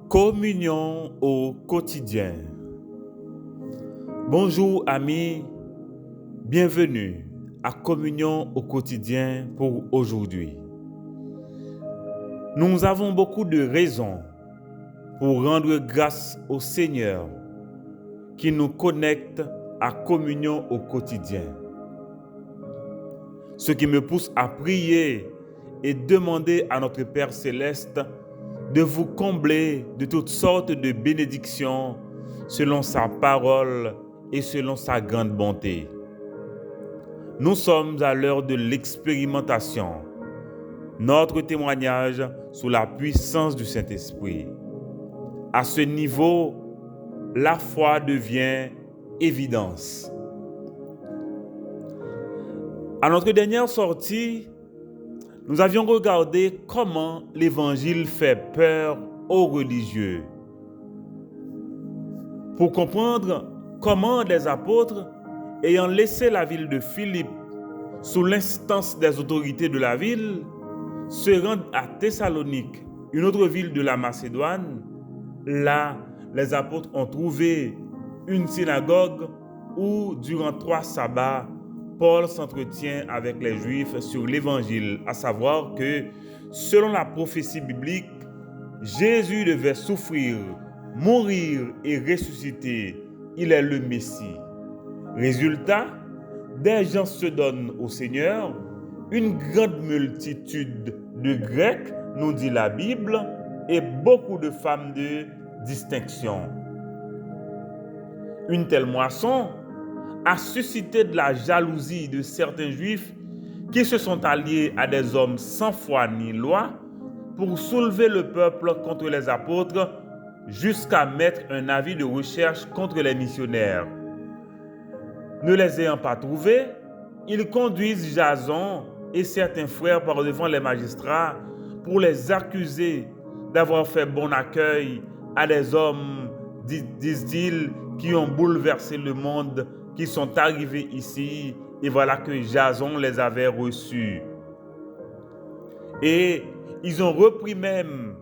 Communion au quotidien. Bonjour amis, bienvenue à Communion au quotidien pour aujourd'hui. Nous avons beaucoup de raisons pour rendre grâce au Seigneur qui nous connecte à Communion au quotidien. Ce qui me pousse à prier et demander à notre Père Céleste de vous combler de toutes sortes de bénédictions selon sa parole et selon sa grande bonté. Nous sommes à l'heure de l'expérimentation, notre témoignage sous la puissance du Saint-Esprit. À ce niveau, la foi devient évidence. À notre dernière sortie, nous avions regardé comment l'Évangile fait peur aux religieux. Pour comprendre comment des apôtres, ayant laissé la ville de Philippe sous l'instance des autorités de la ville, se rendent à Thessalonique, une autre ville de la Macédoine. Là, les apôtres ont trouvé une synagogue où, durant 3 sabbats, Paul s'entretient avec les Juifs sur l'Évangile, à savoir que, selon la prophétie biblique, Jésus devait souffrir, mourir et ressusciter. Il est le Messie. Résultat, des gens se donnent au Seigneur, une grande multitude de Grecs, nous dit la Bible, et beaucoup de femmes de distinction. Une telle moisson a suscité de la jalousie de certains Juifs qui se sont alliés à des hommes sans foi ni loi pour soulever le peuple contre les apôtres jusqu'à mettre un avis de recherche contre les missionnaires. Ne les ayant pas trouvés, ils conduisent Jason et certains frères par devant les magistrats pour les accuser d'avoir fait bon accueil à des hommes, disent-ils, qui ont bouleversé le monde, qui sont arrivés ici, et voilà que Jason les avait reçus. Et ils ont repris même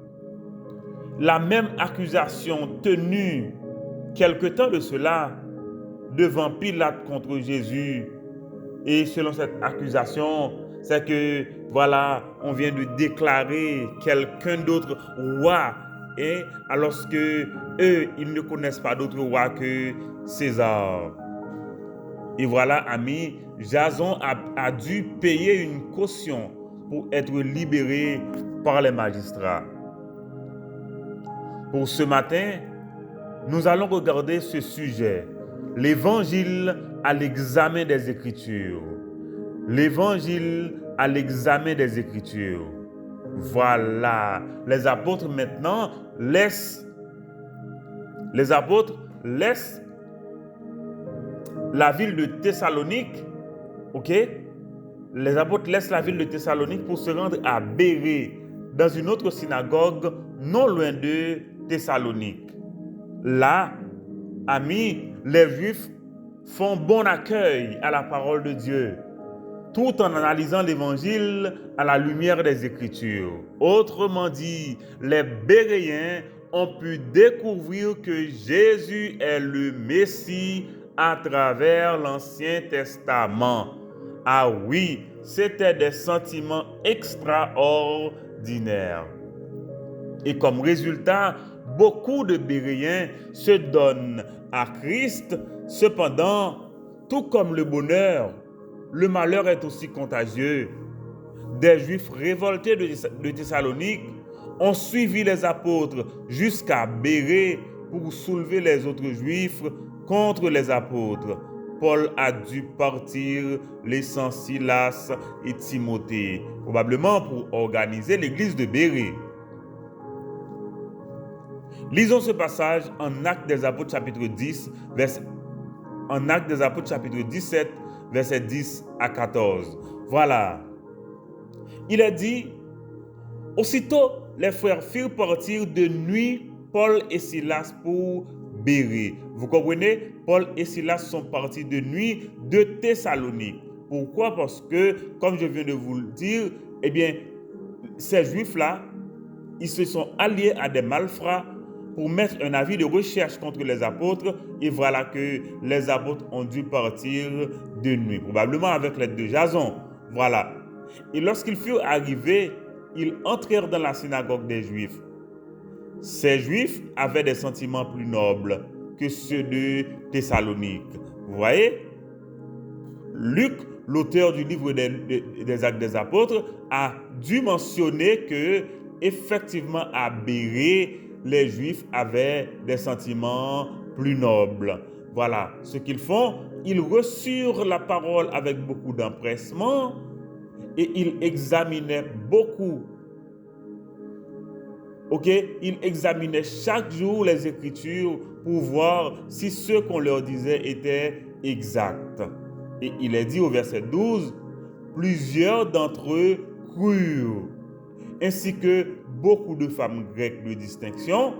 la même accusation tenue quelque temps de cela devant Pilate contre Jésus. Et selon cette accusation, c'est que, voilà, on vient de déclarer quelqu'un d'autre roi, et alors que eux, ils ne connaissent pas d'autre roi que César. Et voilà, amis, Jason a dû payer une caution pour être libéré par les magistrats. Pour ce matin, nous allons regarder ce sujet, l'évangile à l'examen des Écritures. L'évangile à l'examen des Écritures. Voilà, les apôtres maintenant laissent la ville de Thessalonique, ok? Les apôtres laissent la ville de Thessalonique pour se rendre à Bérée, dans une autre synagogue non loin de Thessalonique. Là, amis, les Juifs font bon accueil à la parole de Dieu, tout en analysant l'Évangile à la lumière des Écritures. Autrement dit, les Béréens ont pu découvrir que Jésus est le Messie à travers l'Ancien Testament. Ah oui, c'était des sentiments extraordinaires. Et comme résultat, beaucoup de Béréens se donnent à Christ. Cependant, tout comme le bonheur, le malheur est aussi contagieux. Des Juifs révoltés de Thessalonique ont suivi les apôtres jusqu'à Bérée pour soulever les autres Juifs contre les apôtres. Paul a dû partir laissant Silas et Timothée, probablement pour organiser l'église de Bérée. Lisons ce passage en Actes des Apôtres chapitre 17, versets 10 à 14. Voilà. Il est dit, aussitôt les frères firent partir de nuit Paul et Silas pour Bérée. Vous comprenez? Paul et Silas sont partis de nuit de Thessalonique. Pourquoi? Parce que, comme je viens de vous le dire, eh bien, ces Juifs-là, ils se sont alliés à des malfrats pour mettre un avis de recherche contre les apôtres. Et voilà que les apôtres ont dû partir de nuit, probablement avec l'aide de Jason. Voilà. Et lorsqu'ils furent arrivés, ils entrèrent dans la synagogue des Juifs. Ces Juifs avaient des sentiments plus nobles que ceux de Thessalonique. Vous voyez? Luc, l'auteur du livre des Actes des Apôtres, a dû mentionner que, effectivement, à Bérée, les Juifs avaient des sentiments plus nobles. Voilà ce qu'ils font. Ils reçurent la parole avec beaucoup d'empressement et ils examinaient beaucoup. Ils examinaient chaque jour les Écritures pour voir si ce qu'on leur disait était exact. Et il est dit au verset 12, plusieurs d'entre eux crurent, ainsi que beaucoup de femmes grecques de distinction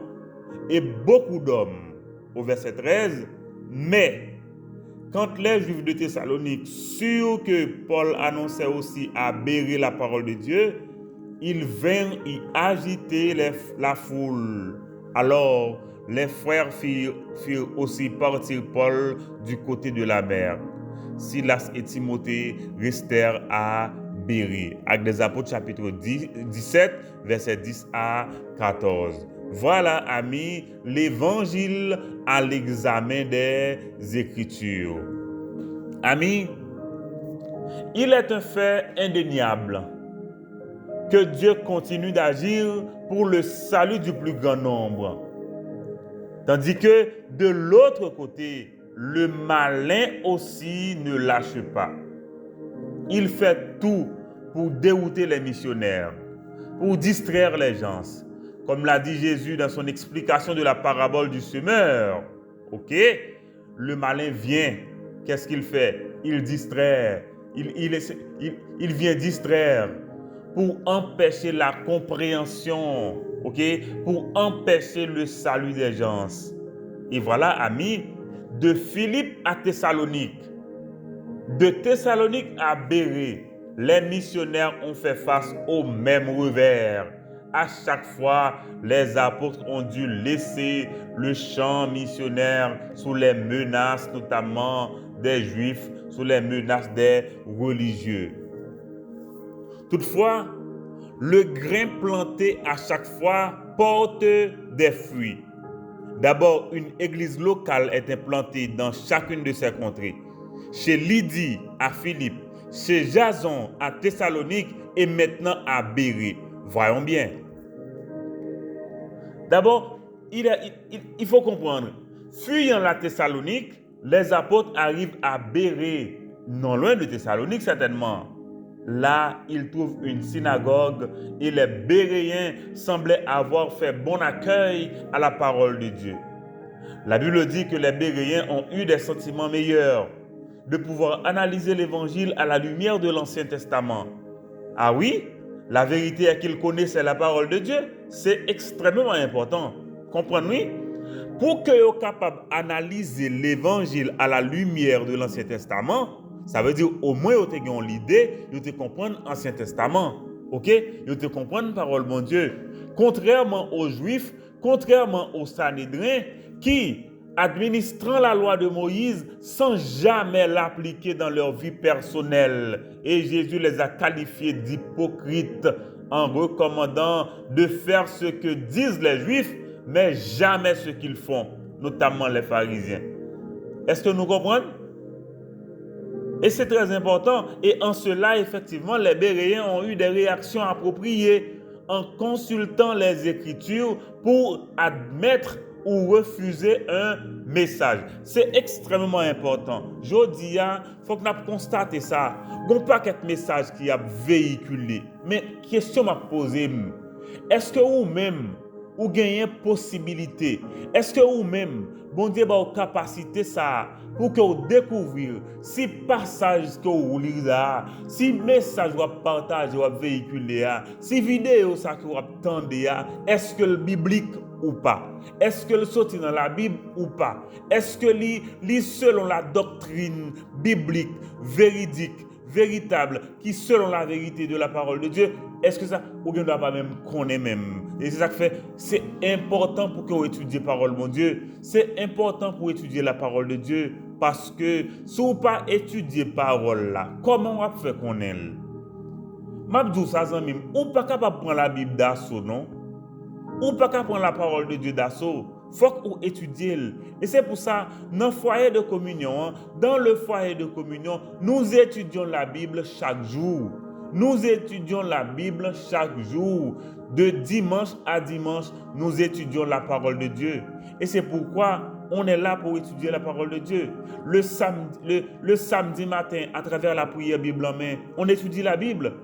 et beaucoup d'hommes. Au verset 13, mais quand les Juifs de Thessalonique surent que Paul annonçait aussi à Bérée la parole de Dieu, ils vinrent y agiter la foule. Alors les frères firent aussi partir Paul du côté de la mer. Silas et Timothée restèrent à Bérée. Actes des Apôtres chapitre 17, versets 10 à 14. Voilà, amis, l'évangile à l'examen des Écritures. Amis, il est un fait indéniable que Dieu continue d'agir pour le salut du plus grand nombre. Tandis que de l'autre côté, le malin aussi ne lâche pas. Il fait tout pour dérouter les missionnaires, pour distraire les gens. Comme l'a dit Jésus dans son explication de la parabole du semeur. Le malin vient. Qu'est-ce qu'il fait? Il distrait. Il vient distraire pour empêcher la compréhension, pour empêcher le salut des gens. Et voilà, amis, de Philippe à Thessalonique, de Thessalonique à Bérée, les missionnaires ont fait face au même revers. À chaque fois, les apôtres ont dû laisser le champ missionnaire sous les menaces, notamment des Juifs, sous les menaces des religieux. Toutefois, le grain planté à chaque fois porte des fruits. D'abord, une église locale est implantée dans chacune de ces contrées. Chez Lydie à Philippe, chez Jason à Thessalonique et maintenant à Bérée. Voyons bien. D'abord, il faut comprendre. Fuyant la Thessalonique, les apôtres arrivent à Bérée, non loin de Thessalonique certainement. Là, ils trouvent une synagogue et les Béréens semblaient avoir fait bon accueil à la parole de Dieu. La Bible dit que les Béréens ont eu des sentiments meilleurs, de pouvoir analyser l'évangile à la lumière de l'Ancien Testament. Ah oui, la vérité est qu'ils connaissaient la parole de Dieu. C'est extrêmement important. Comprenez-vous? Pour que vous soyez capable d'analyser l'évangile à la lumière de l'Ancien Testament, ça veut dire au moins vous avez l'idée de comprendre l'Ancien Testament. De te comprendre la parole de Dieu. Contrairement aux Juifs, contrairement aux Sanhédrins qui, administrant la loi de Moïse sans jamais l'appliquer dans leur vie personnelle. Et Jésus les a qualifiés d'hypocrites en recommandant de faire ce que disent les Juifs, mais jamais ce qu'ils font, notamment les pharisiens. Est-ce que nous comprenons? Et c'est très important. Et en cela, effectivement, les Béréens ont eu des réactions appropriées en consultant les Écritures pour admettre ou refuser un message. C'est extrêmement important. Je dis, il faut que nous constations ça. Il n'y a pas de message qui a véhiculé. Mais question m'a posée. Est-ce que vous-même, vous gagnez possibilité? Est-ce que vous-même, bon Dieu, vous avez capacité ça pour que vous découvriez si passage que vous lisez, si message que vous partagez, vous véhiculez, si vidéo ça que vous attendez, est-ce que le biblique ou pas? Est-ce que le sorti dans la Bible ou pas? Est-ce que lit selon la doctrine biblique, véridique, véritable, qui selon la vérité de la parole de Dieu, est-ce que ça, ou bien ne doit pas même connaître même. Et c'est ça que fait, c'est important pour qu'on étudie la parole de mon Dieu. C'est important pour étudier la parole de Dieu, parce que si on pas étudier la parole là, comment on va faire connaître? M'abdou ça zanmi, ou pas capable de prendre la Bible d'assaut, non? Ou pas capable de prendre la parole de Dieu d'assaut. Faut qu'on étudie. Et c'est pour ça, dans le foyer de communion, nous étudions la Bible chaque jour. Nous étudions la Bible chaque jour. De dimanche à dimanche, nous étudions la parole de Dieu. Et c'est pourquoi on est là pour étudier la parole de Dieu. Le samedi matin, à travers la prière Bible en main, on étudie la Bible.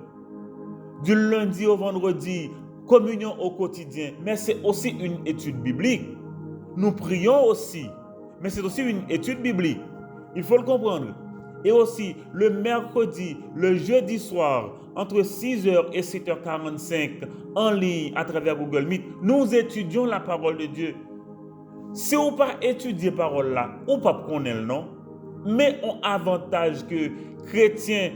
Du lundi au vendredi, communion au quotidien. Mais c'est aussi une étude biblique. Nous prions aussi, mais c'est aussi une étude biblique. Il faut le comprendre. Et aussi, le mercredi, le jeudi soir, entre 6h et 7h45, en ligne, à travers Google Meet, nous étudions la parole de Dieu. Si on pas étudier la parole là, on pas connaître, non? Mais on avantage que chrétiens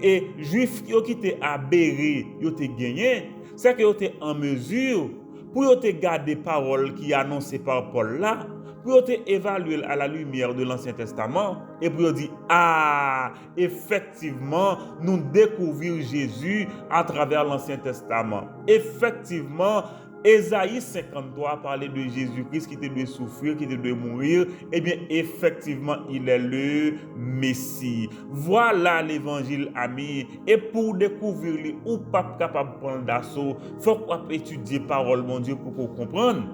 et juifs qui ont aberré, ils ont gagné, c'est qu'ils ont été en mesure pour te garder parole qui est annoncée par Paul là, pour te évaluer à la lumière de l'Ancien Testament, et pour dire, ah, effectivement, nous découvrons Jésus à travers l'Ancien Testament. Effectivement, Ésaïe 53 parlait de Jésus-Christ qui devait souffrir, qui devait mourir. Eh bien, effectivement, il est le Messie. Voilà l'évangile, ami. Et pour découvrir, ou pas capable de prendre d'assaut, il faut qu'on étudie la parole, mon Dieu, pour qu'on comprenne.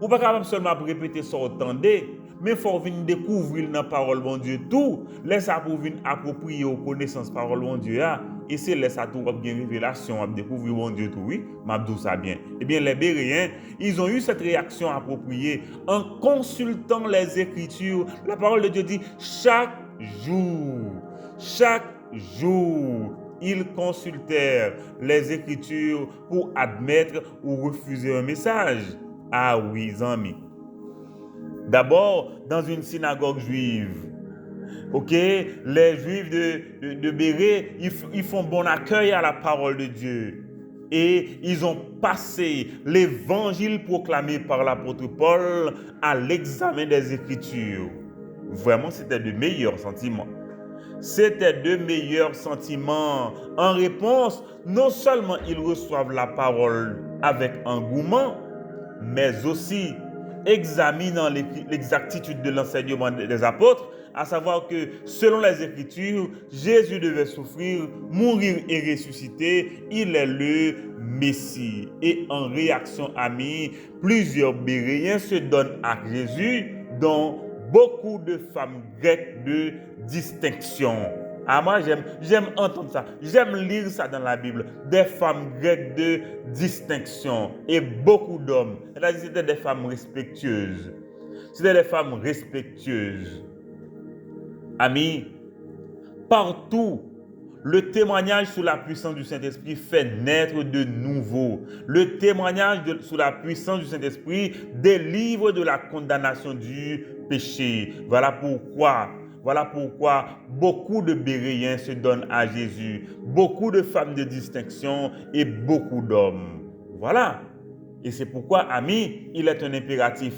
Ou pas capable seulement de répéter ça entendez, mais il faut venir découvrir dans la parole, mon Dieu, tout. Laisse ça pour venir approprier aux connaissances de la parole, mon Dieu. Et c'est là ça tout bien révélation à découvrir mon Dieu tout oui, m'abdou ça bien. Eh bien les Béréens, ils ont eu cette réaction appropriée en consultant les Écritures. La parole de Dieu dit chaque jour, ils consultèrent les Écritures pour admettre ou refuser un message. Ah oui, amis. D'abord, dans une synagogue juive, ok, les Juifs de Bérée, ils font bon accueil à la parole de Dieu. Et ils ont passé l'évangile proclamé par l'apôtre Paul à l'examen des Écritures. Vraiment, c'était de meilleurs sentiments. C'était de meilleurs sentiments. En réponse, non seulement ils reçoivent la parole avec engouement, mais aussi examinant l'exactitude de l'enseignement des apôtres, à savoir que selon les Écritures, Jésus devait souffrir, mourir et ressusciter. Il est le Messie. Et en réaction, amis, plusieurs Béréens se donnent à Jésus, dont beaucoup de femmes grecques de distinction. Ah, moi, j'aime entendre ça. J'aime lire ça dans la Bible. Des femmes grecques de distinction. Et beaucoup d'hommes. C'était des femmes respectueuses. C'était des femmes respectueuses. Amis, partout, le témoignage sous la puissance du Saint-Esprit fait naître de nouveau. Le témoignage sous la puissance du Saint-Esprit délivre de la condamnation du péché. Voilà pourquoi beaucoup de Béréens se donnent à Jésus, beaucoup de femmes de distinction et beaucoup d'hommes. Voilà. Et c'est pourquoi, amis, il est un impératif.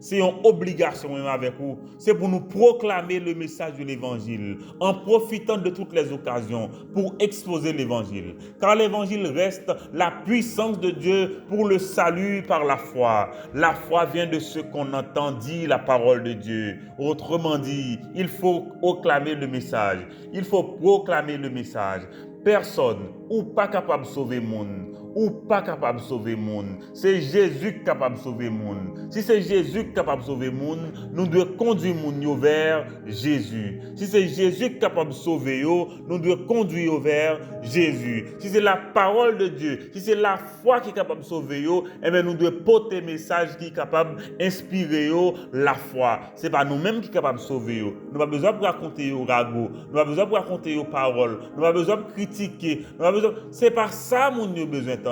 C'est une obligation même avec vous. C'est pour nous proclamer le message de l'évangile en profitant de toutes les occasions pour exposer l'évangile. Car l'évangile reste la puissance de Dieu pour le salut par la foi. La foi vient de ce qu'on entend dire la parole de Dieu. Autrement dit, il faut proclamer le message. Il faut proclamer le message. Personne ou pas capable de sauver le monde. Ou pas capable de sauver le monde. C'est Jésus qui est capable de sauver le monde. Si c'est Jésus qui est capable de sauver le monde, nous devons conduire le monde vers Jésus. Si c'est Jésus qui est capable de sauver, nous devons conduire vers Jésus. Si c'est la parole de Dieu, si c'est la foi qui est capable de sauver, eh bien nous devons porter un message qui est capable d'inspirer la foi. Ce n'est pas nous-mêmes qui sommes capables de sauver. Nous n'avons pas besoin de raconter au ragot. Nous n'avons pas besoin de raconter aux paroles. Nous n'avons pas besoin de critiquer. Ce n'est pas ça que nous avons besoin d'entendre.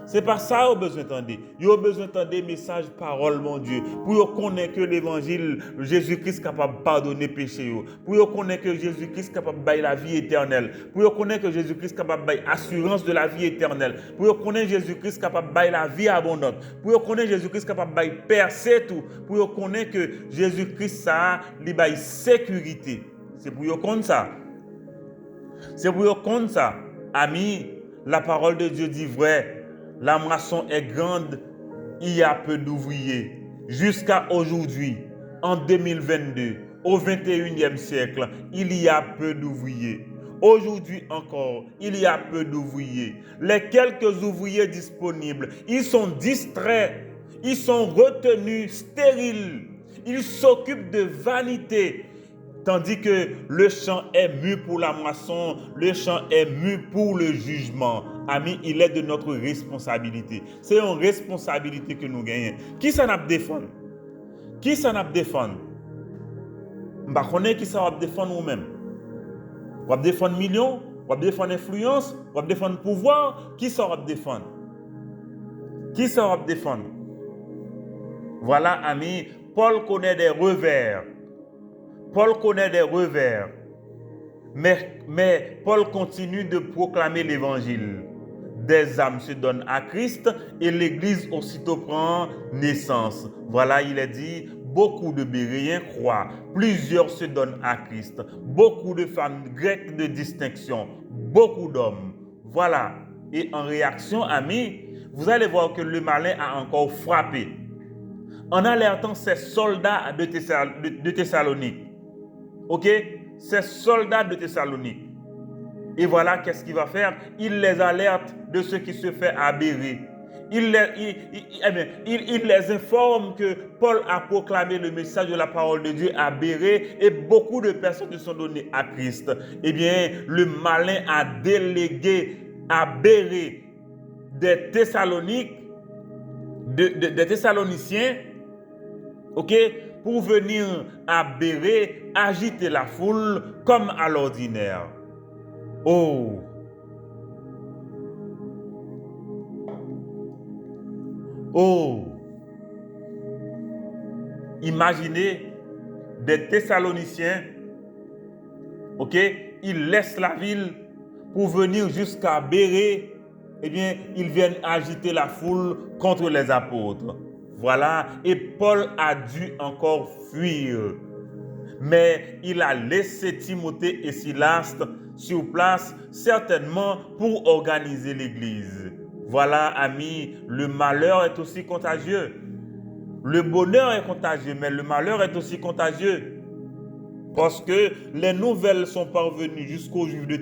C'est pas ça qu'ils ont besoin d'entendre. Ils ont besoin d'entendre des messages, parole, mon Dieu. Pour connaître que l'évangile, Jésus-Christ est capable de pardonner péché. Pour connaître que Jésus-Christ est capable de donner la vie éternelle. Pour connaître que Jésus-Christ est capable de donner l'assurance de la vie éternelle. Pour connaître que Jésus-Christ est capable de donner la vie abondante. Pour connaître que Jésus-Christ est capable de donner percer tout. Pour connaître que Jésus-Christ ça, il donne sécurité. C'est pour connaître ça. C'est pour connaître ça. Amis, la parole de Dieu dit vrai. La moisson est grande, il y a peu d'ouvriers. Jusqu'à aujourd'hui, en 2022, au 21e siècle, il y a peu d'ouvriers. Aujourd'hui encore, il y a peu d'ouvriers. Les quelques ouvriers disponibles, ils sont distraits, ils sont retenus, stériles. Ils s'occupent de vanité. Tandis que le champ est mu pour la moisson, le champ est mu pour le jugement. Amis, il est de notre responsabilité. C'est une responsabilité que nous gagnons. Qui s'en a défendre? Qui s'en a défendre? Je ne connais pas qui s'en a défendre nous-mêmes. On va défendre millions, on va défendre influence, on va défendre pouvoir. Qui s'en va défendre? Qui s'en va défendre? Voilà, amis, Paul connaît des revers. Paul connaît des revers. Mais Paul continue de proclamer l'évangile. Des âmes se donnent à Christ et l'Église aussitôt prend naissance. Voilà, il est dit, beaucoup de Béréens croient, plusieurs se donnent à Christ, beaucoup de femmes grecques de distinction, beaucoup d'hommes. Voilà. Et en réaction, amis, vous allez voir que le malin a encore frappé en alertant ces soldats de Thessalonique. Ok? Ces soldats de Thessalonique. Et voilà, qu'est-ce qu'il va faire? Il les alerte de ce qui se fait à Bérée. Il les informe que Paul a proclamé le message de la parole de Dieu à Bérée et beaucoup de personnes se sont données à Christ. Eh bien, le malin a délégué à Bérée des Thessaloniques, des Thessaloniciens, ok, pour venir à Bérée agiter la foule comme à l'ordinaire. Oh! Oh! Imaginez des Thessaloniciens, ok, ils laissent la ville pour venir jusqu'à Bérée, eh bien, ils viennent agiter la foule contre les apôtres. Voilà, et Paul a dû encore fuir. Mais il a laissé Timothée et Silas sur place, certainement pour organiser l'église. Voilà, amis, le malheur est aussi contagieux. Le bonheur est contagieux, mais le malheur est aussi contagieux. Parce que les nouvelles sont parvenues jusqu'aux Juifs de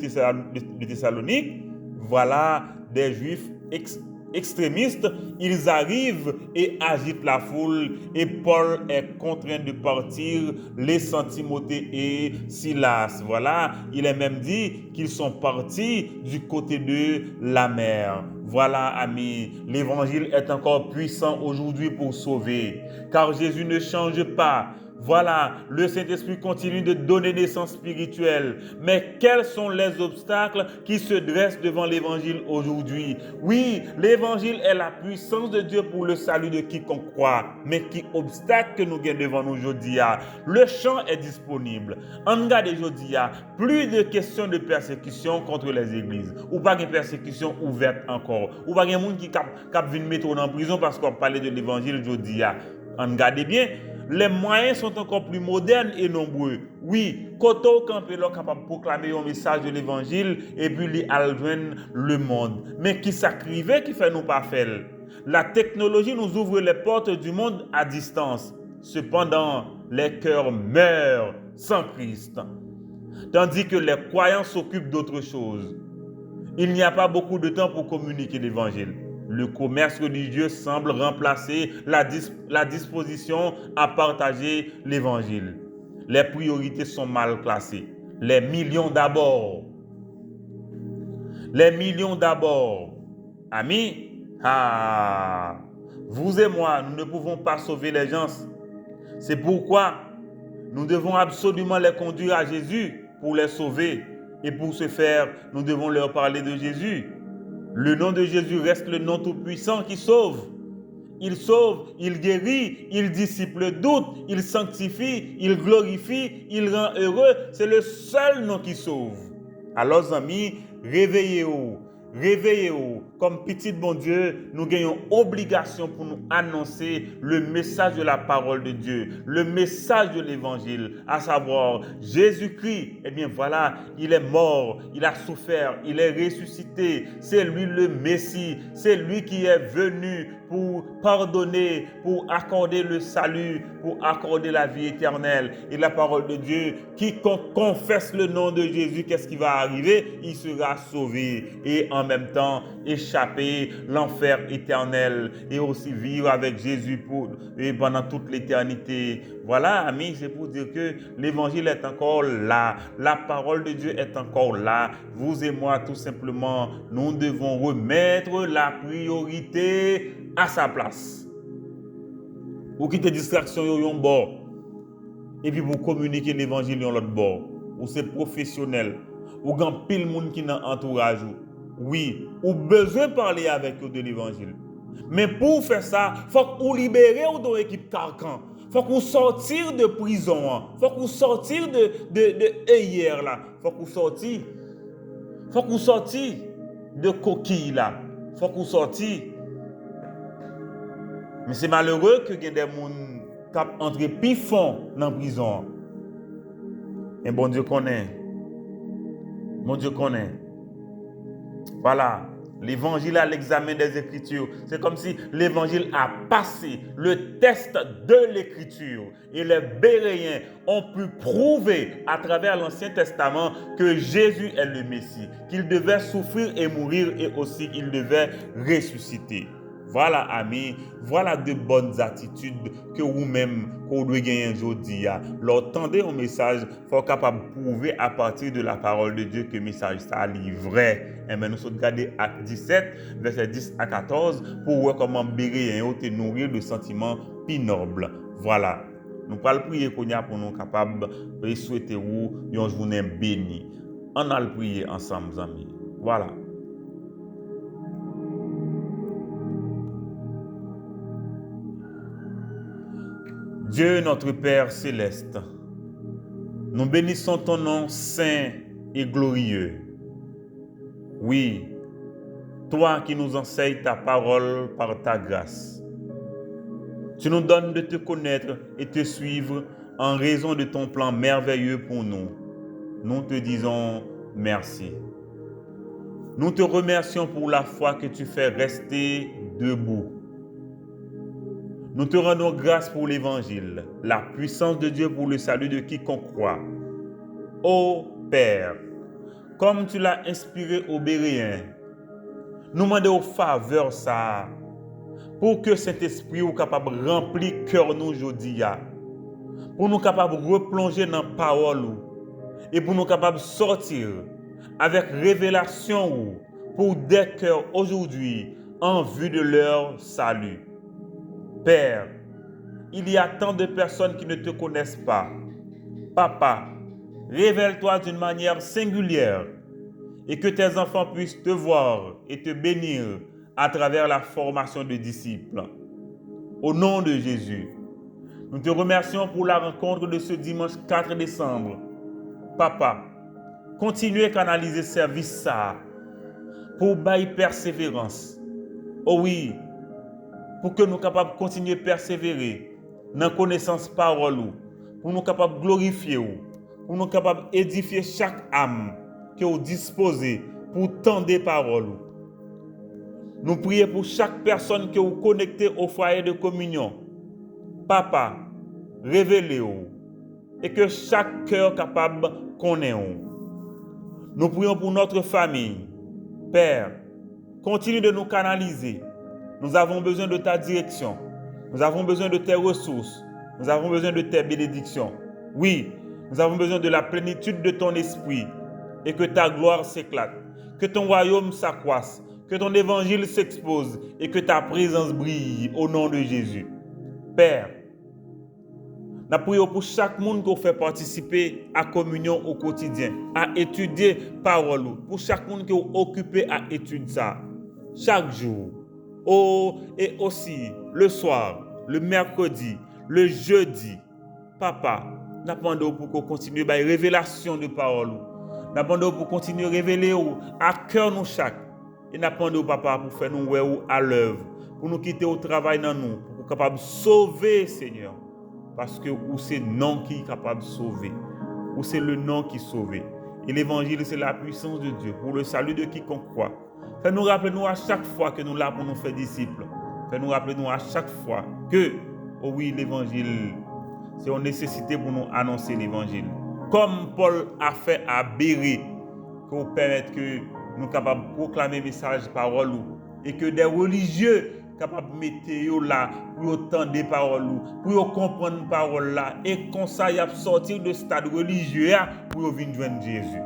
Thessalonique. Voilà, des Juifs extrémistes, ils arrivent et agitent la foule et Paul est contraint de partir, laissant Timothée et Silas. Voilà, il est même dit qu'ils sont partis du côté de la mer. Voilà, amis, l'évangile est encore puissant aujourd'hui pour sauver, car Jésus ne change pas. Voilà, le Saint-Esprit continue de donner naissance spirituelle. Mais quels sont les obstacles qui se dressent devant l'évangile aujourd'hui? Oui, l'évangile est la puissance de Dieu pour le salut de quiconque croit. Mais qui obstacle que nous gagnons devant nous aujourd'hui? Le champ est disponible. En regarde aujourd'hui, plus de questions de persécution contre les églises. Ou pas de persécution ouverte encore. Ou pas de monde qui cap venir mettre en prison parce qu'on parlait de l'évangile aujourd'hui. En regardez bien. Les moyens sont encore plus modernes et nombreux. Oui, quand on est capable de proclamer un message de l'évangile et puis lui joindre le monde. Mais qui s'acrivait qui fait nous pas faire? La technologie nous ouvre les portes du monde à distance. Cependant, les cœurs meurent sans Christ. Tandis que les croyants s'occupent d'autre chose. Il n'y a pas beaucoup de temps pour communiquer l'évangile. Le commerce religieux semble remplacer la disposition à partager l'évangile. Les priorités sont mal classées. Les millions d'abord. Les millions d'abord. Amis, vous et moi, nous ne pouvons pas sauver les gens. C'est pourquoi nous devons absolument les conduire à Jésus pour les sauver. Et pour ce faire, nous devons leur parler de Jésus. Le nom de Jésus reste le nom tout-puissant qui sauve. Il sauve, il guérit, il dissipe le doute, il sanctifie, il glorifie, il rend heureux. C'est le seul nom qui sauve. Alors, amis, réveillez-vous. Réveillez-vous. Comme petit bon Dieu, nous gagnons obligation pour nous annoncer le message de la parole de Dieu, le message de l'évangile, à savoir Jésus-Christ. Eh bien voilà, il est mort, il a souffert, il est ressuscité. C'est lui le Messie, c'est lui qui est venu pour pardonner, pour accorder le salut, pour accorder la vie éternelle. Et la parole de Dieu, quiconque confesse le nom de Jésus, qu'est-ce qui va arriver? Il sera sauvé et en même temps échapper l'enfer éternel et aussi vivre avec Jésus pendant toute l'éternité. Voilà, amis, c'est pour dire que l'évangile est encore là, la parole de Dieu est encore là. Vous et moi, tout simplement, nous devons remettre la priorité à sa place. Ou quitter distraction yon bord et puis vous communiquer l'évangile yon l'autre bord. Ou c'est professionnel, ou grand pile monde qui dans entourage. Oui, ou besoin de parler avec eux de l'évangile. Mais pour faire ça, il faut qu'on libère dans l'équipe carcan. Il faut qu'on sortir de prison. Il faut qu'on sortir de hier là. Il faut qu'on sortir. Faut qu'on sortir de coquille là. Il faut qu'on sortir. Mais c'est malheureux que des gens qui entrent pifon dans la prison. Et bon Dieu connaît. Mon Dieu connaît. Voilà, l'évangile à l'examen des Écritures. C'est comme si l'évangile a passé le test de l'Écriture. Et les Béréens ont pu prouver à travers l'Ancien Testament que Jésus est le Messie, qu'il devait souffrir et mourir et aussi qu'il devait ressusciter. Voilà, amis, voilà de bonnes attitudes que vous-même, qu'on doit gagner aujourd'hui. Leur tendez un message, il faut être capable de prouver à partir de la parole de Dieu que le message ça est vrai. Et bien, nous sommes regardés Actes 17, versets 10 à 14, pour voir comment Béréen te nourrir de sentiments plus nobles. Voilà. Nous allons prier pour nous capables de souhaiter une journée bénie. On a le prier ensemble, amis. Voilà. Dieu notre Père céleste, nous bénissons ton nom saint et glorieux. Oui, toi qui nous enseignes ta parole par ta grâce. Tu nous donnes de te connaître et te suivre en raison de ton plan merveilleux pour nous. Nous te disons merci. Nous te remercions pour la foi que tu fais rester debout. Nous te rendons grâce pour l'Évangile, la puissance de Dieu pour le salut de quiconque croit. Ô Père, comme tu l'as inspiré aux Béréens, nous demandons aux faveurs ça, pour que cet esprit soit capable de remplir le cœur nous aujourd'hui, pour nous capables de replonger dans la parole et pour nous capables de sortir avec révélation pour des cœurs aujourd'hui en vue de leur salut. Père, il y a tant de personnes qui ne te connaissent pas. Papa, révèle-toi d'une manière singulière et que tes enfants puissent te voir et te bénir à travers la formation de disciples. Au nom de Jésus, nous te remercions pour la rencontre de ce dimanche 4 décembre. Papa, continuez à canaliser ce service ça pour bailler persévérance. Oh oui, pour que nous soyons capables de continuer à persévérer dans la connaissance parole, pour nous capables de glorifier, pour nous capables d'édifier chaque âme que vous disposez pour tant de paroles. Nous prions pour chaque personne que vous connectez au foyer de communion. Papa, révélez-vous et que chaque cœur capable connaisse. Nous prions pour notre famille. Père, continue de nous canaliser. Nous avons besoin de ta direction. Nous avons besoin de tes ressources. Nous avons besoin de tes bénédictions. Oui, nous avons besoin de la plénitude de ton esprit et que ta gloire s'éclate, que ton royaume s'accroisse, que ton évangile s'expose et que ta présence brille au nom de Jésus. Père, nous prions pour chaque monde qui fait participer à la communion au quotidien, à étudier la parole, pour chaque monde qui est occupé à étudier ça. chaque jour. Oh, et aussi le soir, le mercredi, le jeudi. Papa, nous demandons pour qu'on continue à révélation de parole. Nous demandons pour continuer à révéler à cœur nous chaque. Et nous demandons papa pour faire nous à l'œuvre, pour nous quitter au travail dans nous, pour nous capable de sauver, Seigneur. Parce que c'est le nom qui est capable de sauver. Ou c'est le nom qui sauve. Et l'évangile, c'est la puissance de Dieu pour le salut de quiconque croit. Fais-nous rappeler nous à chaque fois que nous là pour nous faire disciples. Fais-nous rappeler nous à chaque fois que, oh oui, l'évangile, c'est une nécessité pour nous annoncer l'évangile. Comme Paul a fait à Bérée, pour permettre que nous soyons capables de proclamer le message parole et que des religieux capables de mettre là pour entendre des paroles, pour comprendre les paroles là, et comme ça, il y a sortir de stade religieux pour venir joindre Jésus.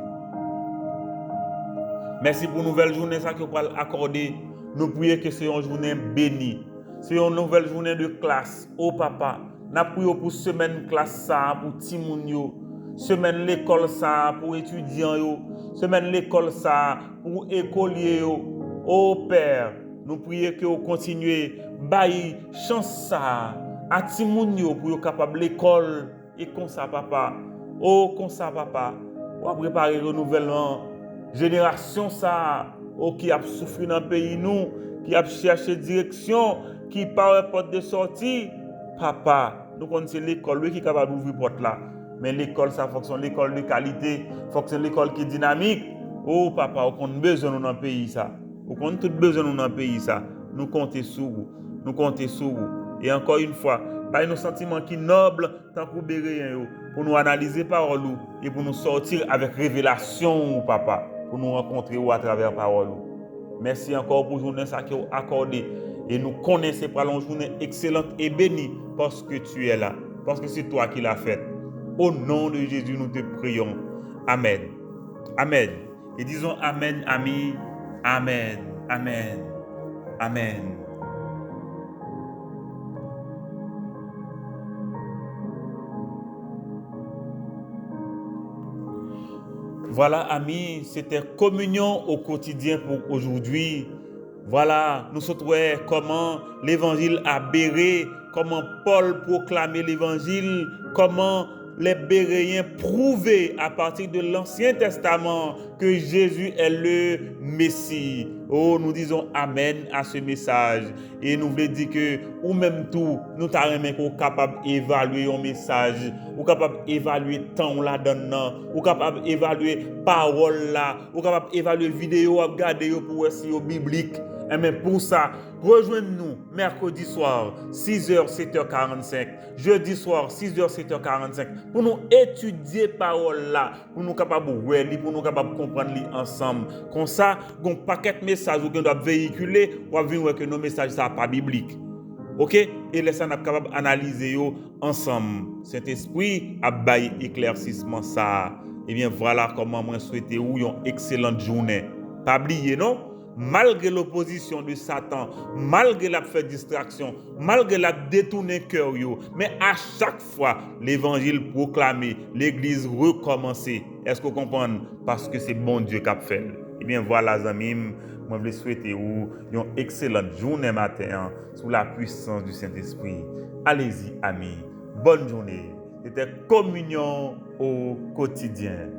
Merci pour une nouvelle journée que vous allez accorder. Nous prions que c'est une journée bénie. C'est une nouvelle journée de classe. Oh papa, nous prions pour semaine classe ça, pour Timounio, semaine l'école ça, pour étudiants, semaine l'école ça, pour écoliers. Oh Père, nous prions que vous continuez à bailler chance ça à Timounio pour être capable l'école. Et comme ça, papa, oh, comme ça, papa, on va préparer le renouvellement. Génération ça, oh, qui a souffert dans le pays, nous, qui a cherché direction, qui par porte de sortie. Papa, nous connaissons l'école, lui qui est capable d'ouvrir porte là. Mais l'école, ça fonctionne, l'école de qualité, fonctionne l'école qui est dynamique. Oh, papa, on a besoin dans le pays ça. On a tout besoin dans le pays ça. Nous comptons sur vous. Nous comptons sur vous. Et encore une fois, par nos sentiments qui nobles, tant que vous pour nous analyser parole et pour nous sortir avec révélation, papa, pour nous rencontrer à travers parole. Merci encore pour la journée qui vous accordé. Et nous connaissons par une journée excellente et bénie parce que tu es là, parce que c'est toi qui l'as fait. Au nom de Jésus, nous te prions. Amen. Amen. Et disons Amen, amis. Amen. Amen. Amen. Voilà, amis, c'était communion au quotidien pour aujourd'hui. Voilà, nous sommes comment l'évangile a béré, comment Paul proclamait l'évangile, comment les Béréens prouvaient à partir de l'Ancien Testament que Jésus est le Messie. Oh, nous disons Amen à ce message. Et nous voulons dire que, ou même tout, nous sommes capables d'évaluer un message, ou capables d'évaluer le temps là-dedans, ou capables d'évaluer parole là, ou capables d'évaluer vidéo, regarder pour essayer biblique. Et même pour ça, rejoignez-nous mercredi soir, 6h, 7h45, jeudi soir, 6h, 7h45, pour nous étudier parole là, pour nous capables de pour nous capables de comprendre ensemble. Comme ça, un paquet de messages que nous devons véhiculer, pour voir que nos messages ne sont pas bibliques. Ok? Et laissez nous capables d'analyser ensemble. Saint-Esprit a baillé éclaircissement ça. Et bien voilà comment moi souhaite une excellente journée. Pas oublier, non? Malgré l'opposition de Satan, malgré la fait distraction, malgré la détourné cœur, mais à chaque fois, l'évangile proclamé, l'église recommencée. Est-ce que vous comprenez? Parce que c'est bon Dieu qui a fait. Eh bien voilà, amis, moi je vous souhaite une excellente journée matin sous la puissance du Saint-Esprit. Allez-y, amis. Bonne journée. C'était communion au quotidien.